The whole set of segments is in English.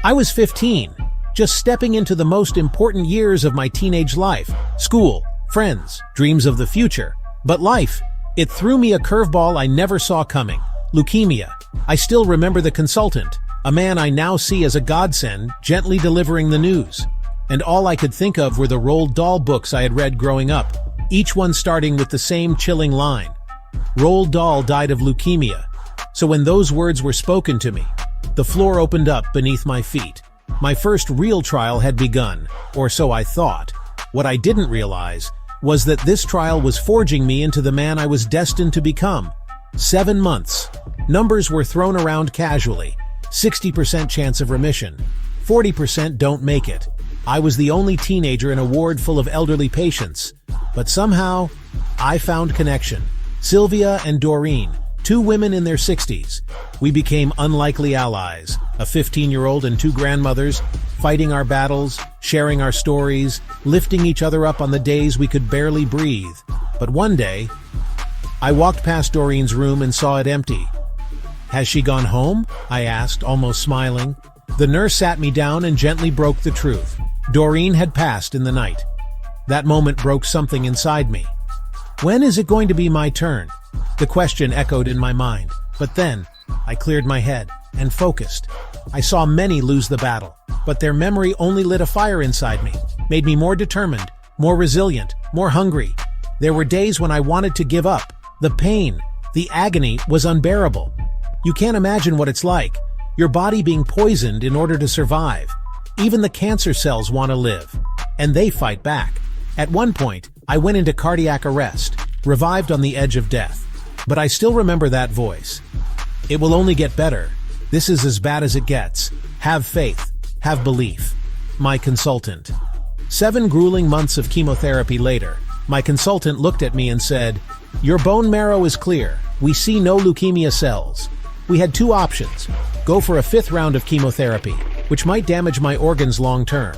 I was 15, just stepping into the most important years of my teenage life. School, friends, dreams of the future. But life, it threw me a curveball I never saw coming. Leukemia. I still remember the consultant, a man I now see as a godsend, gently delivering the news. And all I could think of were the Roald Dahl books I had read growing up, each one starting with the same chilling line. Roald Dahl died of leukemia. So when those words were spoken to me, the floor opened up beneath my feet. My first real trial had begun, or so I thought. What I didn't realize was that this trial was forging me into the man I was destined to become. 7 months. Numbers were thrown around casually. 60% chance of remission. 40% don't make it. I was the only teenager in a ward full of elderly patients. But somehow, I found connection. Sylvia and Doreen, 2 women in their 60s. We became unlikely allies, a 15-year-old and 2 grandmothers, fighting our battles, sharing our stories, lifting each other up on the days we could barely breathe. But one day, I walked past Doreen's room and saw it empty. "Has she gone home?" I asked, almost smiling. The nurse sat me down and gently broke the truth. Doreen had passed in the night. That moment broke something inside me. When is it going to be my turn? The question echoed in my mind. But then, I cleared my head and focused. I saw many lose the battle, but their memory only lit a fire inside me, made me more determined, more resilient, more hungry. There were days when I wanted to give up. The pain, the agony was unbearable. You can't imagine what it's like. Your body being poisoned in order to survive. Even the cancer cells want to live, and they fight back. At one point, I went into cardiac arrest, revived on the edge of death. But I still remember that voice. "It will only get better. This is as bad as it gets. Have faith. Have belief." My consultant. 7 grueling months of chemotherapy later, my consultant looked at me and said, "Your bone marrow is clear. We see no leukemia cells." We had 2 options. Go for a 5th round of chemotherapy, which might damage my organs long term,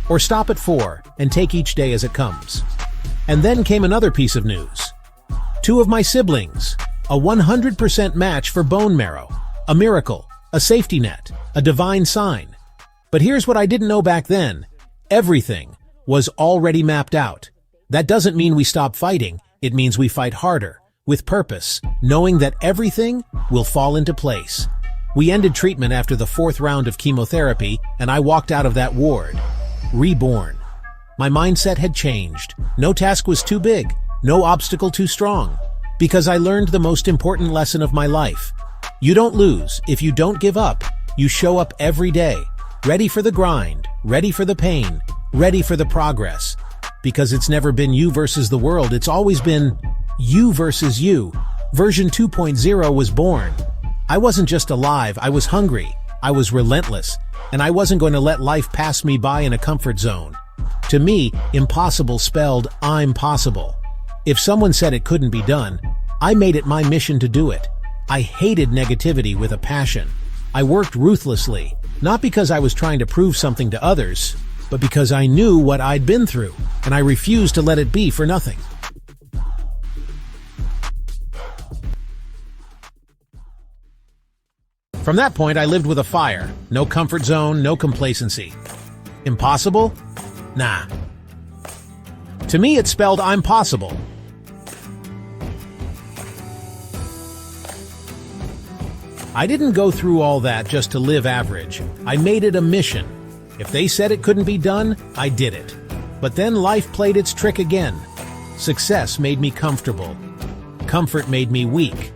or stop at 4 and take each day as it comes. And then came another piece of news. 2 of my siblings, a 100% match for bone marrow, a miracle, a safety net, a divine sign. But here's what I didn't know back then. Everything was already mapped out. That doesn't mean we stop fighting, it means we fight harder, with purpose, knowing that everything will fall into place. We ended treatment after the 4th round of chemotherapy, and I walked out of that ward, reborn. My mindset had changed. No task was too big, no obstacle too strong, because I learned the most important lesson of my life. You don't lose if you don't give up. You show up every day, ready for the grind, ready for the pain, ready for the progress. Because it's never been you versus the world, it's always been you versus you. Version 2.0 was born. I wasn't just alive, I was hungry, I was relentless, and I wasn't going to let life pass me by in a comfort zone. To me, impossible spelled I'm possible. If someone said it couldn't be done, I made it my mission to do it. I hated negativity with a passion. I worked ruthlessly, not because I was trying to prove something to others, but because I knew what I'd been through, and I refused to let it be for nothing. From that point, I lived with a fire. No comfort zone, no complacency. Impossible? Nah. To me, it spelled I'm possible. I didn't go through all that just to live average. I made it a mission. If they said it couldn't be done, I did it. But then life played its trick again. Success made me comfortable. Comfort made me weak.